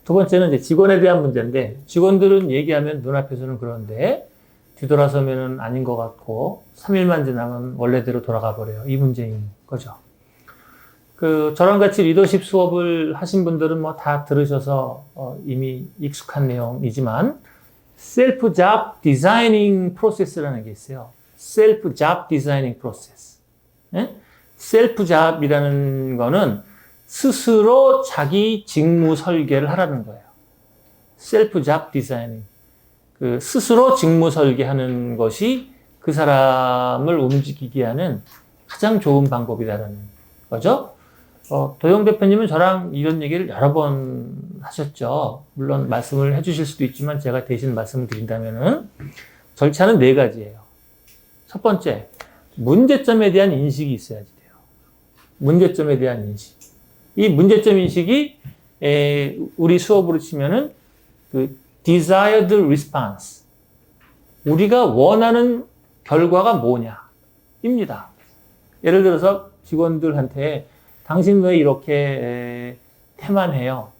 두 번째는 이제 직원에 대한 문제인데, 직원들은 얘기하면 눈앞에서는 그런데 뒤돌아서면은 아닌 것 같고 3일만 지나면 원래대로 돌아가 버려요. 이 문제인 거죠. 저랑 같이 리더십 수업을 하신 분들은 뭐 다 들으셔서 이미 익숙한 내용이지만 셀프 잡 디자이닝 프로세스라는 게 있어요. 셀프 잡 디자이닝 프로세스. 셀프 잡이라는 거는 스스로 자기 직무 설계를 하라는 거예요. 셀프 잡 디자이닝. 스스로 직무 설계하는 것이 그 사람을 움직이게 하는 가장 좋은 방법이라는 거죠. 도영 대표님은 저랑 이런 얘기를 여러 번 하셨죠. 물론 말씀을 해주실 수도 있지만 제가 대신 말씀을 드린다면은 절차는 4가지예요. 첫 번째, 문제점에 대한 인식이 있어야지 돼요. 문제점에 대한 인식. 이 문제점 인식이 우리 수업으로 치면은 desired response. 우리가 원하는 결과가 뭐냐입니다. 예를 들어서 직원들한테 당신 왜 이렇게 태만해요?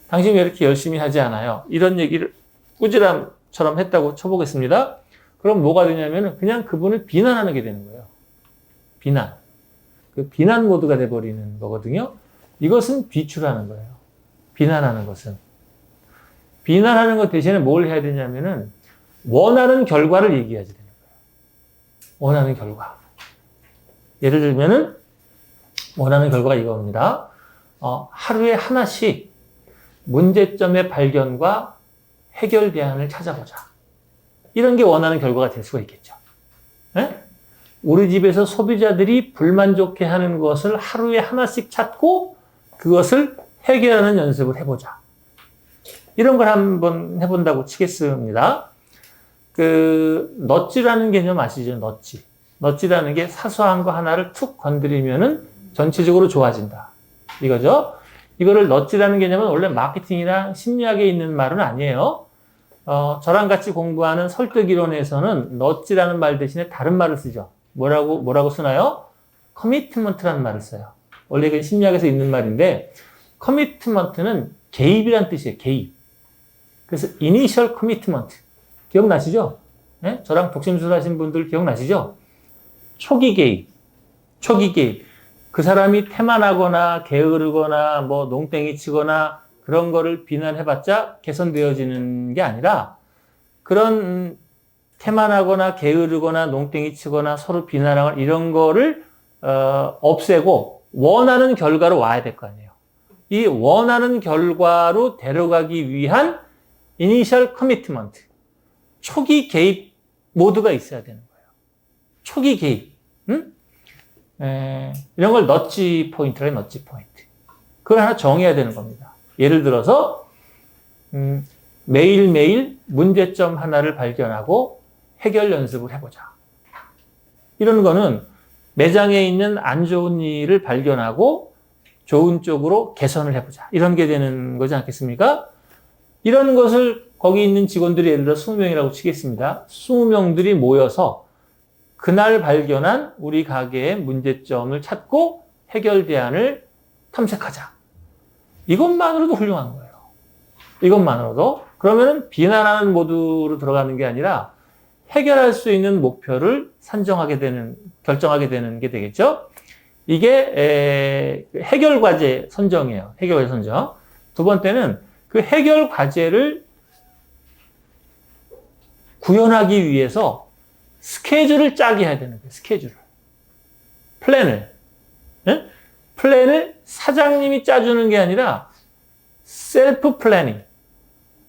당신 왜 이렇게 열심히 하지 않아요? 이런 얘기를 꾸지람처럼 했다고 쳐보겠습니다. 그럼 뭐가 되냐면 그냥 그분을 비난하는 게 되는 거예요. 비난. 비난 모드가 돼버리는 거거든요. 이것은 비추라는 거예요. 비난하는 것은. 비난하는 것 대신에 뭘 해야 되냐면은 원하는 결과를 얘기해야지 되는 거예요. 원하는 결과. 예를 들면은 원하는 결과가 이겁니다. 하루에 하나씩 문제점의 발견과 해결 대안을 찾아보자. 이런 게 원하는 결과가 될 수가 있겠죠. 네? 우리 집에서 소비자들이 불만족해 하는 것을 하루에 하나씩 찾고 그것을 해결하는 연습을 해보자. 이런 걸 한번 해본다고 치겠습니다. 넛지라는 개념 아시죠? 넛지. 넛지라는 게 사소한 거 하나를 툭 건드리면은 전체적으로 좋아진다. 이거죠? 이거를 넛지라는 개념은 원래 마케팅이나 심리학에 있는 말은 아니에요. 저랑 같이 공부하는 설득 이론에서는 넛지라는 말 대신에 다른 말을 쓰죠. 뭐라고 쓰나요? 커미트먼트라는 말을 써요. 원래 이건 심리학에서 있는 말인데, 커미트먼트는 개입이란 뜻이에요. 개입. 그래서 이니셜 커미트먼트. 기억나시죠? 네? 저랑 독심술 하신 분들 기억나시죠? 초기 개입. 초기 개입. 그 사람이 태만하거나 게으르거나 뭐 농땡이 치거나 그런 거를 비난해봤자 개선되어지는 게 아니라 그런 태만하거나 게으르거나 농땡이 치거나 서로 비난하거나 이런 거를 없애고 원하는 결과로 와야 될 거 아니에요. 이 원하는 결과로 데려가기 위한 이니셜 커미트먼트. 초기 개입 모드가 있어야 되는 거예요. 초기 개입. 응? 이런 걸 넛지 포인트라 넛지 포인트. 그걸 하나 정해야 되는 겁니다. 예를 들어서 매일매일 문제점 하나를 발견하고 해결 연습을 해보자. 이런 거는 매장에 있는 안 좋은 일을 발견하고 좋은 쪽으로 개선을 해보자. 이런 게 되는 거지 않겠습니까? 이런 것을 거기 있는 직원들이 예를 들어 20명이라고 치겠습니다. 20명들이 모여서 그날 발견한 우리 가게의 문제점을 찾고 해결 대안을 탐색하자. 이것만으로도 훌륭한 거예요. 이것만으로도. 그러면은 비난하는 모드로 들어가는 게 아니라 해결할 수 있는 목표를 결정하게 되는 게 되겠죠. 이게 해결 과제 선정이에요. 해결 과제 선정. 두 번째는 그 해결 과제를 구현하기 위해서 스케줄을 짜게 해야 되는 거예요. 스케줄을. 플랜을. 네? 플랜을 사장님이 짜주는 게 아니라 셀프 플래닝.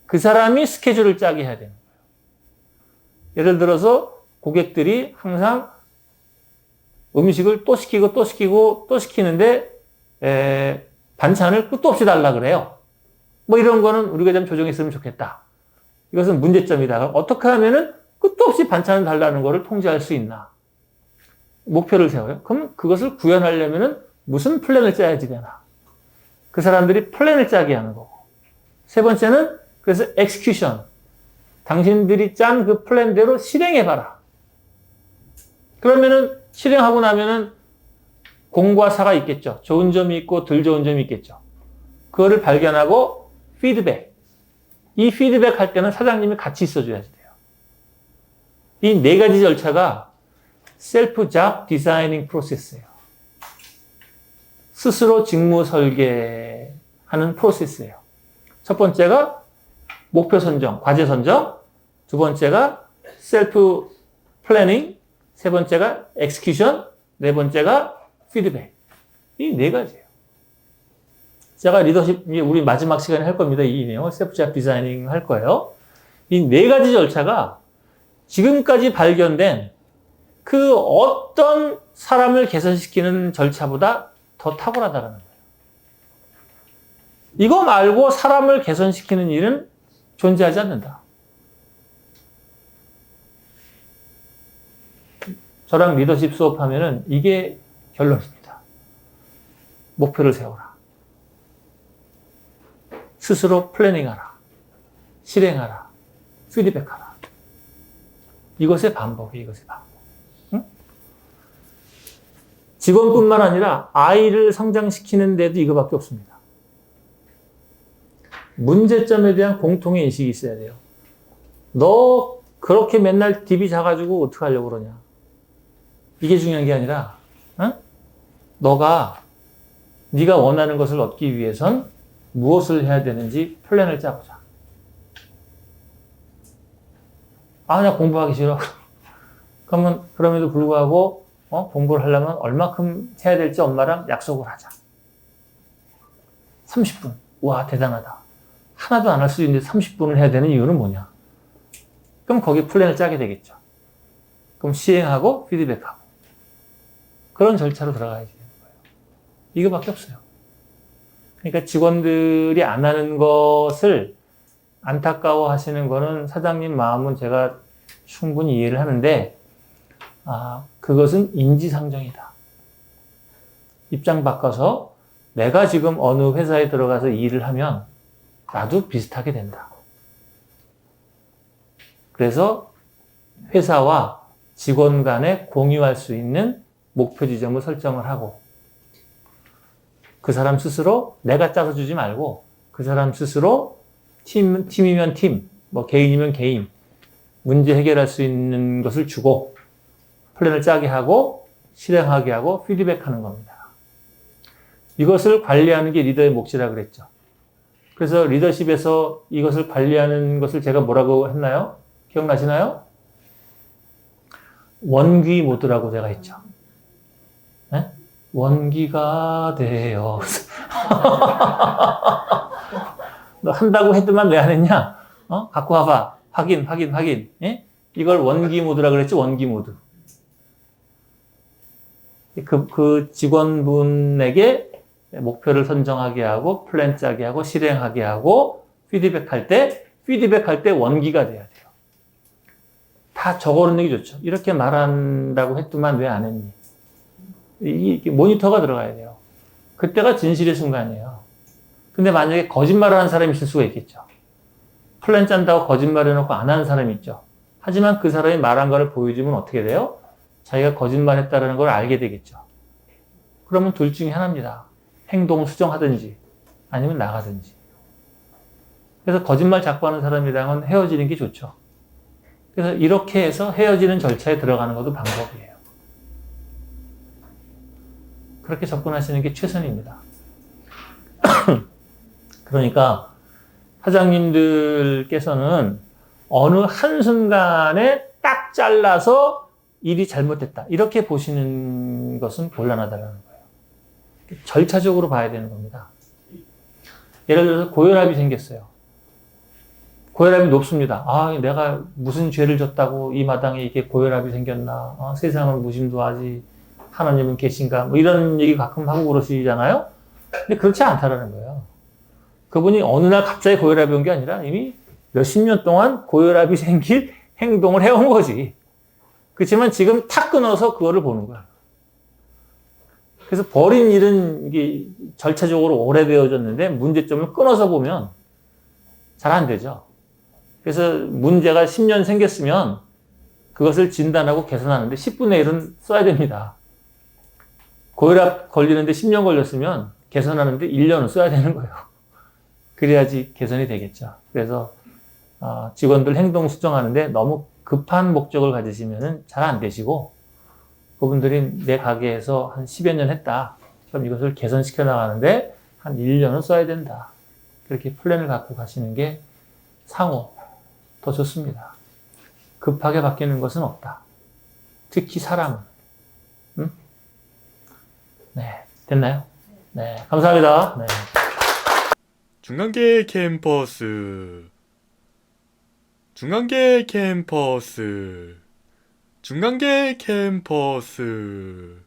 그 사람이 스케줄을 짜게 해야 되는 거예요. 예를 들어서 고객들이 항상 음식을 또 시키고 또 시키고 또 시키는데 반찬을 끝도 없이 달라 그래요. 뭐 이런 거는 우리가 좀 조정했으면 좋겠다. 이것은 문제점이다. 어떻게 하면은 끝도 없이 반찬을 달라는 거를 통제할 수 있나? 목표를 세워요. 그럼 그것을 구현하려면은 무슨 플랜을 짜야지 되나? 그 사람들이 플랜을 짜게 하는 거고. 세 번째는 그래서 execution. 당신들이 짠 그 플랜대로 실행해봐라. 그러면은 실행하고 나면은 공과 사가 있겠죠. 좋은 점이 있고 덜 좋은 점이 있겠죠. 그거를 발견하고 피드백. 이 피드백 할 때는 사장님이 같이 있어줘야 돼요. 이 네 가지 절차가 셀프 잡 디자이닝 프로세스예요. 스스로 직무 설계하는 프로세스예요. 첫 번째가 목표 선정, 과제 선정. 두 번째가 셀프 플래닝. 세 번째가 엑스큐션. 네 번째가 피드백. 이 네 가지예요. 제가 리더십, 우리 마지막 시간에 할 겁니다. 이 내용을 셀프 잡 디자이닝 할 거예요. 이 네 가지 절차가 지금까지 발견된 그 어떤 사람을 개선시키는 절차보다 더 탁월하다는 거예요. 이거 말고 사람을 개선시키는 일은 존재하지 않는다. 저랑 리더십 수업하면은 이게 결론입니다. 목표를 세워라. 스스로 플래닝하라. 실행하라. 피드백하라. 이것의 반복이 이것의 반복. 응? 직원뿐만 아니라 아이를 성장시키는 데도 이거밖에 없습니다. 문제점에 대한 공통의 인식이 있어야 돼요. 너 그렇게 맨날 DB 자가지고 어떡하려고 그러냐. 이게 중요한 게 아니라 응? 네가 원하는 것을 얻기 위해선 무엇을 해야 되는지 플랜을 짜보자. 나 공부하기 싫어. 그러면 그럼에도 불구하고 공부를 하려면 얼마큼 해야 될지 엄마랑 약속을 하자. 30분. 와, 대단하다. 하나도 안 할 수 있는데 30분을 해야 되는 이유는 뭐냐? 그럼 거기에 플랜을 짜게 되겠죠. 그럼 시행하고 피드백하고. 그런 절차로 들어가야 되는 거예요. 이거밖에 없어요. 그러니까 직원들이 안 하는 것을 안타까워 하시는 거는 사장님 마음은 제가 충분히 이해를 하는데, 그것은 인지상정이다. 입장 바꿔서 내가 지금 어느 회사에 들어가서 일을 하면 나도 비슷하게 된다. 그래서 회사와 직원 간에 공유할 수 있는 목표 지점을 설정을 하고, 그 사람 스스로 내가 짜서 주지 말고 그 사람 스스로 팀이면 팀, 개인이면 개인, 문제 해결할 수 있는 것을 주고 플랜을 짜게 하고 실행하게 하고 피드백하는 겁니다. 이것을 관리하는 게 리더의 몫이라고 그랬죠. 그래서 리더십에서 이것을 관리하는 것을 제가 뭐라고 했나요? 기억나시나요? 원귀 모드라고 제가 했죠. 네? 원기가 돼요. 너 한다고 했더만 왜 안 했냐? 갖고 와봐. 확인. 예? 이걸 원기 모드라고 그랬지, 원기 모드. 그 직원분에게 목표를 선정하게 하고, 플랜 짜게 하고, 실행하게 하고, 피드백할 때 원기가 돼야 돼요. 다 적어놓는 게 좋죠. 이렇게 말한다고 했더만 왜 안 했니? 이게 모니터가 들어가야 돼요. 그때가 진실의 순간이에요. 근데 만약에 거짓말을 하는 사람이 있을 수가 있겠죠. 플랜 짠다고 거짓말 해놓고 안 하는 사람이 있죠. 하지만 그 사람이 말한 거를 보여주면 어떻게 돼요? 자기가 거짓말했다는 걸 알게 되겠죠. 그러면 둘 중에 하나입니다. 행동을 수정하든지 아니면 나가든지. 그래서 거짓말 자꾸 하는 사람이랑은 헤어지는 게 좋죠. 그래서 이렇게 해서 헤어지는 절차에 들어가는 것도 방법이에요. 그렇게 접근하시는 게 최선입니다. 그러니까 사장님들께서는 어느 한순간에 딱 잘라서 일이 잘못됐다. 이렇게 보시는 것은 곤란하다는 거예요. 절차적으로 봐야 되는 겁니다. 예를 들어서 고혈압이 생겼어요. 고혈압이 높습니다. 내가 무슨 죄를 졌다고 이 마당에 이렇게 고혈압이 생겼나. 세상은 무심도하지. 하나님은 계신가. 이런 얘기 가끔 하고 그러시잖아요. 근데 그렇지 않다라는 거예요. 그분이 어느 날 갑자기 고혈압이 온 게 아니라 이미 몇십 년 동안 고혈압이 생길 행동을 해온 거지. 그렇지만 지금 탁 끊어서 그거를 보는 거야. 그래서 버린 일은 이게 절차적으로 오래되어졌는데 문제점을 끊어서 보면 잘 안 되죠. 그래서 문제가 10년 생겼으면 그것을 진단하고 개선하는데 10분의 1은 써야 됩니다. 고혈압 걸리는데 10년 걸렸으면 개선하는데 1년은 써야 되는 거예요. 그래야지 개선이 되겠죠. 그래서 직원들 행동 수정하는데 너무 급한 목적을 가지시면 잘 안 되시고, 그분들이 내 가게에서 한 10여 년 했다. 그럼 이것을 개선시켜 나가는데 한 1년은 써야 된다. 그렇게 플랜을 갖고 가시는 게 상호 더 좋습니다. 급하게 바뀌는 것은 없다. 특히 사람은. 응? 네, 됐나요? 네, 감사합니다. 네. 중간계 캠퍼스 중간계 캠퍼스 중간계 캠퍼스